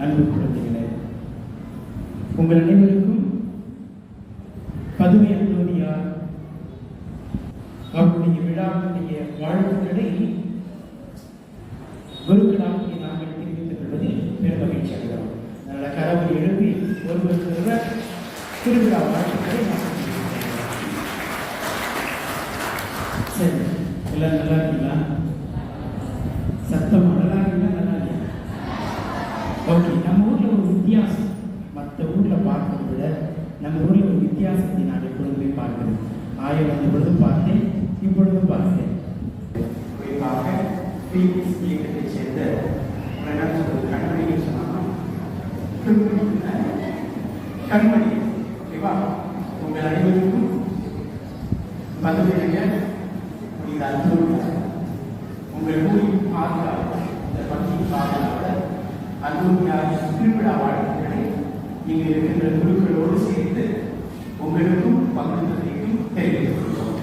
அன்பு குழந்தைகளே, உங்கள் அனைவருக்கும் பதுமை அந்தோனியார் அவருடைய விழாவுடைய வாழ்த்துக்களை குருக்களாகிய நாங்கள் தெரிவித்துக் கொள்வதில் பெரும் மகிழ்ச்சி அடைகிறோம். அதனால் கரவை எழுப்பி ஒருவர் திருவிழா வாழ்த்துக்களை சரி, எல்லாம் நல்லா இருக்கீங்களா? சத்தம் நல்லா இருக்கீங்களா? நல்லா இல்லையா? ஓகே. நம்ம ஊரில் ஒரு வித்தியாசம், மற்ற ஊரில் பார்க்கறத விட நம்ம ஊரில் ஒரு வித்தியாசத்தை நான் எப்பொழுதுமே பார்க்கிறேன். ஆயிரம் வந்த பொழுதும் பார்த்தேன், இப்பொழுதும் பார்த்தேன். குறிப்பாக இயக்கத்தை சேர்ந்த கண்மணி சொன்னாங்க, கண்மணி ஓகேவா? உங்கள் அனைவருக்கும் பதுமையாக புனித அந்தோனியார் உங்கள் ஊரின் பாதுகாப்பு, இந்த பக்தியின் பாதுகாப்பு அந்தோனியார் திருவிழா வாழ்த்துக்களை இங்கு இருக்கின்ற குழுக்களோடு சேர்ந்து உங்களுக்கும் பங்குக்கும் தெரிவித்துக் கொள்வோம்.